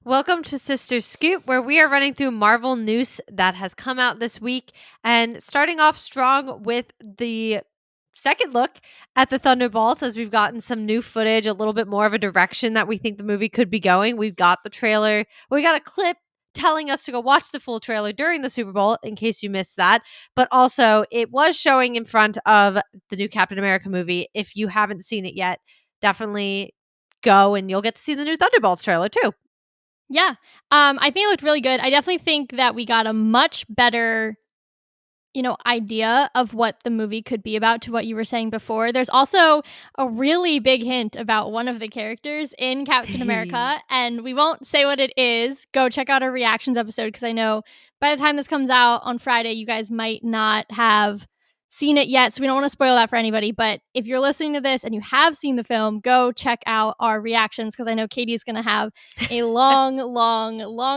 Welcome to Sister Scoop, where we are running through Marvel news that has come out this week and starting off strong with the second look at the Thunderbolts as we've gotten some new footage, a little bit more of a direction that we think the movie could be going. We've got the trailer. We got a clip telling us to go watch the full trailer during the Super Bowl in case you missed that. But also, it was showing in front of the new Captain America movie. If you haven't seen it yet, definitely go and you'll get to see the new Thunderbolts trailer too. Yeah. I think it looked really good. I definitely think that we got a much better, idea of what the movie could be about to what you were saying before. There's also a really big hint about one of the characters in Captain America, and we won't say what it is. Go check out our reactions episode because I know by the time this comes out on Friday, you guys might not have seen it yet, so we don't want to spoil that for anybody. But if you're listening to this and you have seen the film, go check out our reactions because I know Katie's going to have a long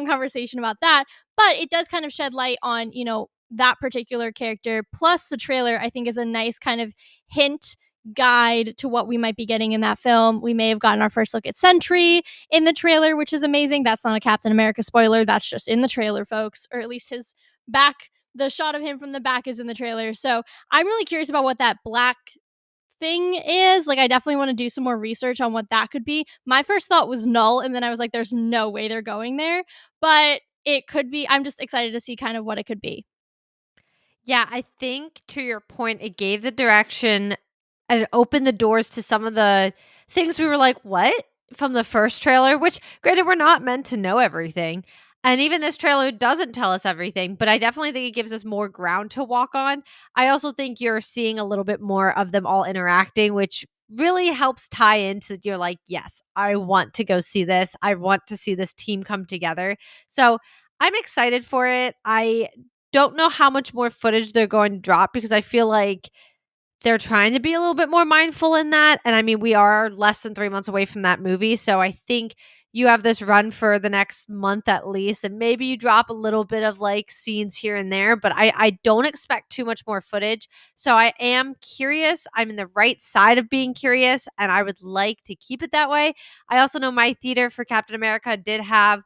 conversation about that. But it does kind of shed light on, that particular character. Plus, the trailer, I think, is a nice kind of hint guide to what we might be getting in that film. We may have gotten our first look at Sentry in the trailer, which is amazing. That's not a Captain America spoiler. That's just in the trailer, folks, or at least his back. The shot of him from the back is in the trailer. So I'm really curious about what that black thing is. Like, I definitely want to do some more research on what that could be. My first thought was Null, and then I was like, there's no way they're going there. But it could be. I'm just excited to see kind of what it could be. Yeah, I think to your point, it gave the direction and it opened the doors to some of the things we were like, what? From the first trailer, which granted, we're not meant to know everything. And even this trailer doesn't tell us everything, but I definitely think it gives us more ground to walk on. I also think you're seeing a little bit more of them all interacting, which really helps tie into you're like, yes, I want to go see this. I want to see this team come together. So I'm excited for it. I don't know how much more footage they're going to drop because I feel like they're trying to be a little bit more mindful in that. And I mean, we are less than 3 months away from that movie. So I think you have this run for the next month at least. And maybe you drop a little bit of like scenes here and there, but I don't expect too much more footage. So I am curious. I'm in the right side of being curious and I would like to keep it that way. I also know my theater for Captain America did have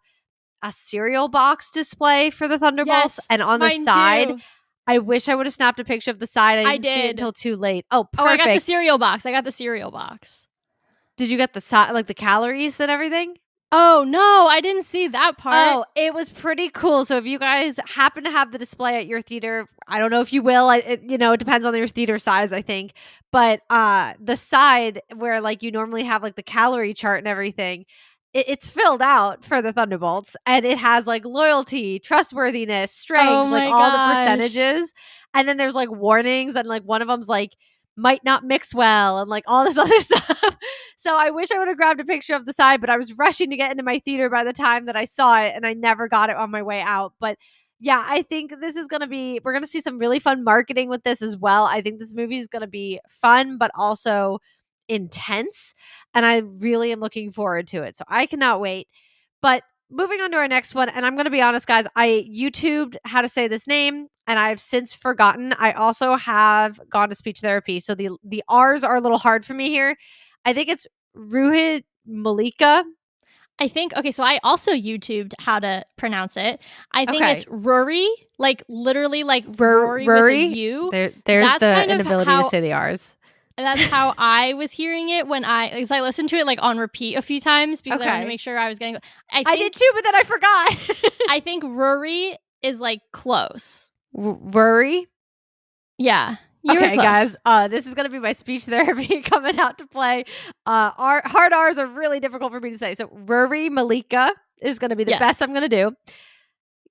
a cereal box display for the Thunderbolts. Yes, And on the side, too. I wish I would have snapped a picture of the side. I didn't see it did. until too late. Oh, perfect. Oh, I got the cereal box. Did you get the like the calories and everything? Oh, no, I didn't see that part. Oh, it was pretty cool. So if you guys happen to have the display at your theater, I don't know if you will. It depends on your theater size, I think. But the side where like you normally have like the calorie chart and everything, it's filled out for the Thunderbolts, and it has like loyalty, trustworthiness, strength, like all the percentages. And then there's like warnings, and like one of them's like might not mix well, and like all this other stuff. So I wish I would have grabbed a picture of the side, but I was rushing to get into my theater by the time that I saw it, and I never got it on my way out. But yeah, I think this is we're going to see some really fun marketing with this as well. I think this movie is going to be fun, but also intense. And I really am looking forward to it. So I cannot wait. But moving on to our next one, and I'm going to be honest, guys, I YouTubed how to say this name, and I've since forgotten. I also have gone to speech therapy, so the R's are a little hard for me here. I think it's Ruaridh Mollica. I think, okay, so I also YouTubed how to pronounce it. I think it's Ruaridh, like literally like Rory with a U. There's That's the kind of inability to say the R's. That's how I was hearing it when I listened to it like on repeat a few times because I wanted to make sure I was getting. I did too, but then I forgot. I think Rory is like close. Rory? Yeah. Okay, guys, this is going to be my speech therapy coming out to play. Hard R's are really difficult for me to say. So Ruaridh Mollica is going to be the best I'm going to do.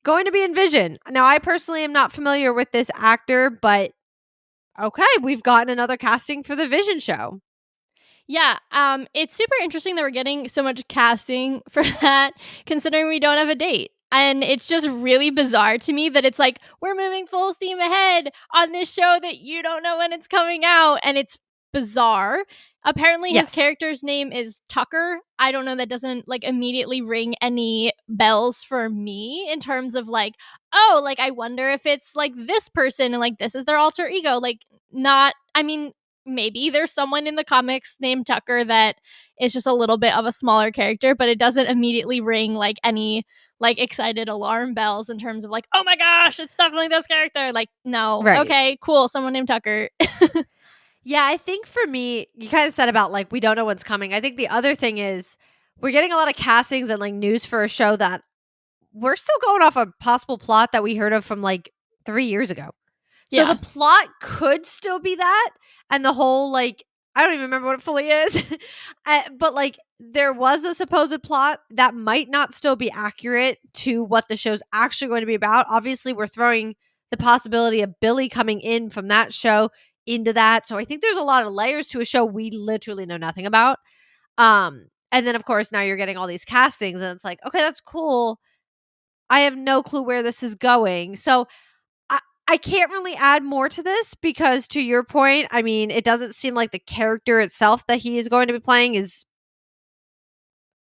Going to be in Vision. Now, I personally am not familiar with this actor, but okay, we've gotten another casting for the Vision show. Yeah, it's super interesting that we're getting so much casting for that, considering we don't have a date. And it's just really bizarre to me that it's like, we're moving full steam ahead on this show that you don't know when it's coming out. And it's bizarre. Apparently his character's name is Tucker. I don't know, that doesn't like immediately ring any bells for me in terms of like, oh, like I wonder if it's like this person and like this is their alter ego. Like not, I mean, maybe there's someone in the comics named Tucker that is just a little bit of a smaller character, but it doesn't immediately ring like any like excited alarm bells in terms of like, oh my gosh, it's definitely this character. Like, no, Right. okay, cool, someone named Tucker. Yeah, I think for me, you kind of said about like we don't know what's coming. I think the other thing is we're getting a lot of castings and like news for a show that we're still going off a possible plot that we heard of from like 3 years ago. So the Yeah. plot could still be that, and the whole like I don't even remember what it fully is, but like there was a supposed plot that might not still be accurate to what the show's actually going to be about. Obviously, we're throwing the possibility of Billy coming in from that show into that, so I think there's a lot of layers to a show we literally know nothing about. And then of course now you're getting all these castings, and it's like, okay, that's cool. I have no clue where this is going, so I I can't really add more to this because to your point, I mean, it doesn't seem like the character itself that he is going to be playing is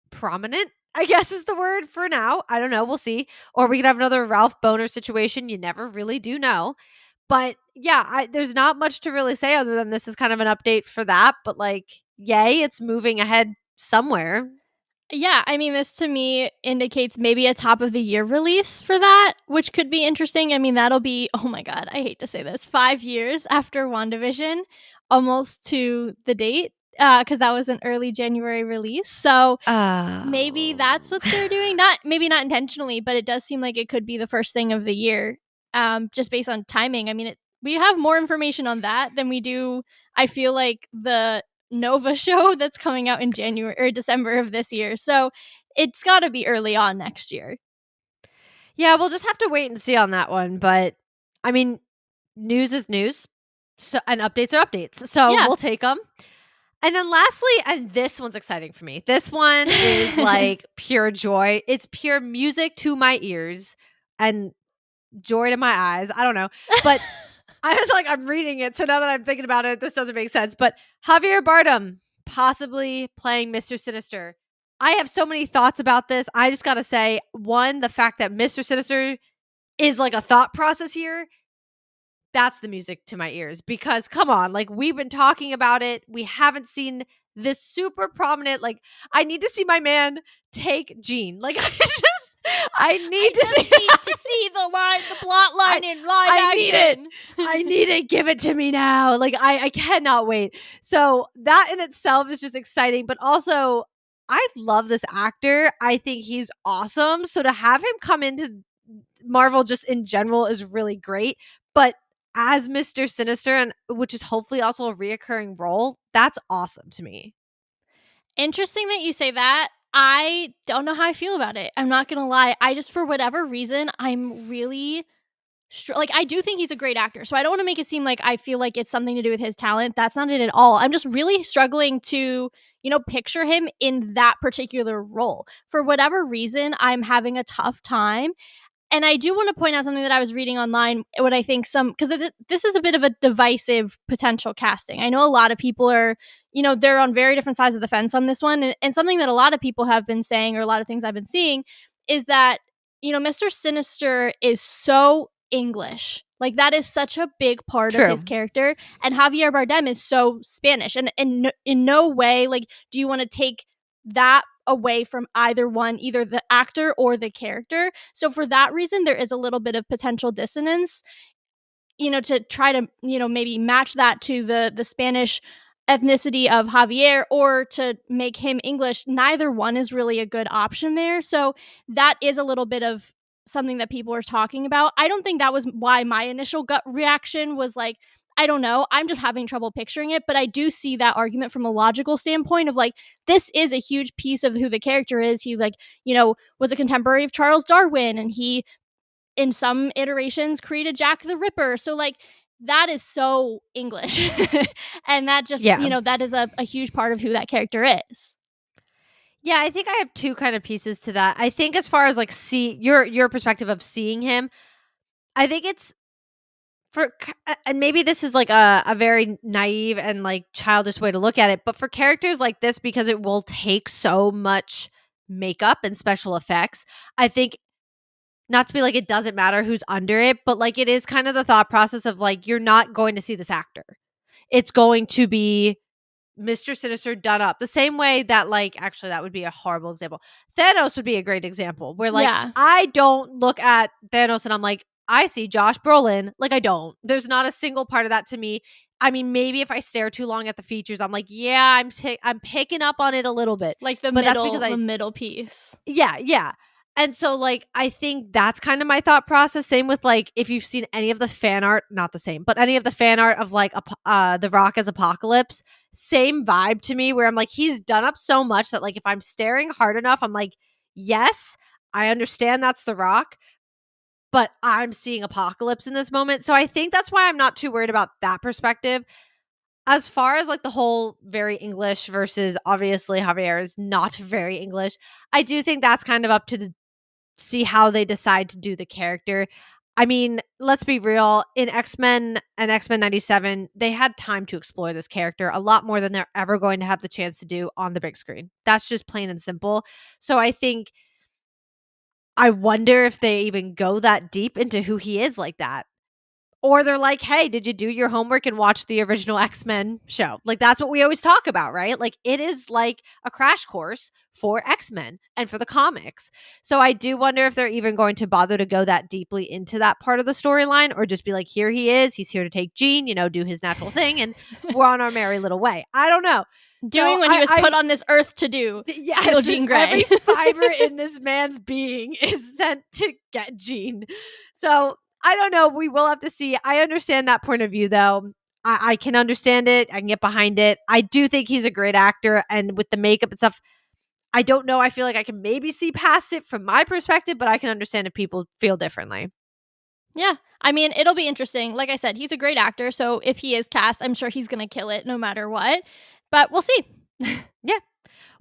prominent, I guess is the word for now. I don't know. We'll see. Or we could have another Ralph Boner situation. You never really do know. But yeah, there's not much to really say other than this is kind of an update for that. But like, yay, it's moving ahead somewhere. Yeah, I mean, this to me indicates maybe a top of the year release for that, which could be interesting. I mean, that'll be, oh my God, I hate to say this, 5 years after WandaVision, almost to the date, because that was an early January release. So maybe Oh. that's what they're doing. Maybe not intentionally, but it does seem like it could be the first thing of the year, just based on timing. I mean, we have more information on that than we do, I feel like, the Nova show that's coming out in January or December of this year. So it's got to be early on next year. Yeah, we'll just have to wait and see on that one. But I mean, news is news. So and updates are updates. So Yeah. we'll take them. And then lastly, and this one's exciting for me. This one is like pure joy. It's pure music to my ears and joy to my eyes. I don't know. But I was like, I'm reading it. So now that I'm thinking about it, this doesn't make sense. But Javier Bardem possibly playing Mr. Sinister. I have so many thoughts about this. I just got to say, one, the fact that Mr. Sinister is like a thought process here, that's the music to my ears because come on, like we've been talking about it. We haven't seen this super prominent, like I need to see my man take Jean. Like I need to see the plot line in live I need it. action. I need it. Give it to me now. Like I cannot wait. So that in itself is just exciting, but also I love this actor. I think he's awesome. So to have him come into Marvel just in general is really great. But as Mr. Sinister, and which is hopefully also a reoccurring role, that's awesome to me. Interesting that you say that. I don't know how I feel about it. I'm not going to lie. I just, for whatever reason, I'm really like, I do think he's a great actor. So I don't want to make it seem like I feel like it's something to do with his talent. That's not it at all. I'm just really struggling to, picture him in that particular role. For whatever reason, I'm having a tough time. And I do want to point out something that I was reading online, what I think because this is a bit of a divisive potential casting. I know a lot of people are, they're on very different sides of the fence on this one. And something that a lot of people have been saying, or a lot of things I've been seeing, is that, Mr. Sinister is so English. Like that is such a big part of his character. And Javier Bardem is so Spanish. And in no way, like, do you want to take that away from either one, either the actor or the character. So for that reason, there is a little bit of potential dissonance, to try to, maybe match that to the Spanish ethnicity of Javier or to make him English. Neither one is really a good option there. So that is a little bit of something that people are talking about. I don't think that was why my initial gut reaction was like, I don't know. I'm just having trouble picturing it, but I do see that argument from a logical standpoint of like, this is a huge piece of who the character is. He like, was a contemporary of Charles Darwin, and he, in some iterations, created Jack the Ripper. So like, that is so English. And that just, that is a huge part of who that character is. Yeah, I think I have two kind of pieces to that. I think as far as like your perspective of seeing him, I think it's and maybe this is like a very naive and like childish way to look at it, but for characters like this, because it will take so much makeup and special effects, I think not to be like it doesn't matter who's under it, but like it is kind of the thought process of like you're not going to see this actor. it's going to be Mr. Sinister done up the same way that, like, actually that would be a horrible example. Thanos would be a great example where, like, Yeah. I don't look at Thanos and I'm like, I see Josh Brolin. Like, I don't. There's not a single part of that to me. I mean, maybe if I stare too long at the features, I'm like, yeah, I'm picking up on it a little bit. Like But that's because the middle piece. yeah. And so, like, I think that's kind of my thought process. Same with, like, if you've seen any of the fan art, not the same, but any of the fan art of, like, The Rock as Apocalypse, same vibe to me where I'm like, he's done up so much that, like, if I'm staring hard enough, I'm like, yes, I understand that's The Rock, but I'm seeing Apocalypse in this moment. So I think that's why I'm not too worried about that perspective. As far as, like, the whole very English versus obviously Javier is not very English, I do think that's kind of up to see how they decide to do the character. I mean, let's be real. In X-Men and X-Men 97, they had time to explore this character a lot more than they're ever going to have the chance to do on the big screen. That's just plain and simple. So I wonder if they even go that deep into who he is like that. Or they're like, hey, did you do your homework and watch the original X-Men show? Like, that's what we always talk about, right? Like, it is like a crash course for X-Men and for the comics. So I do wonder if they're even going to bother to go that deeply into that part of the storyline, or just be like, here he is. He's here to take Jean, do his natural thing, and we're on our merry little way. I don't know. Doing what he was put on this earth to do. Yes, steal Jean Grey. Every fiber in this man's being is sent to get Jean. So I don't know. We will have to see. I understand that point of view, though. I can understand it. I can get behind it. I do think he's a great actor. And with the makeup and stuff, I don't know. I feel like I can maybe see past it from my perspective, but I can understand if people feel differently. Yeah. I mean, it'll be interesting. Like I said, he's a great actor. So if he is cast, I'm sure he's going to kill it no matter what. But we'll see. Yeah.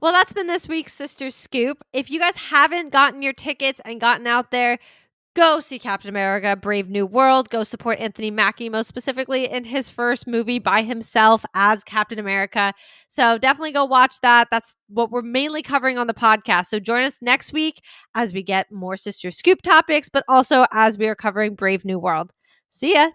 Well, that's been this week's Sister Scoop. If you guys haven't gotten your tickets and gotten out there, go see Captain America, Brave New World. Go support Anthony Mackie, most specifically in his first movie by himself as Captain America. So definitely go watch that. That's what we're mainly covering on the podcast. So join us next week as we get more Sister Scoop topics, but also as we are covering Brave New World. See ya.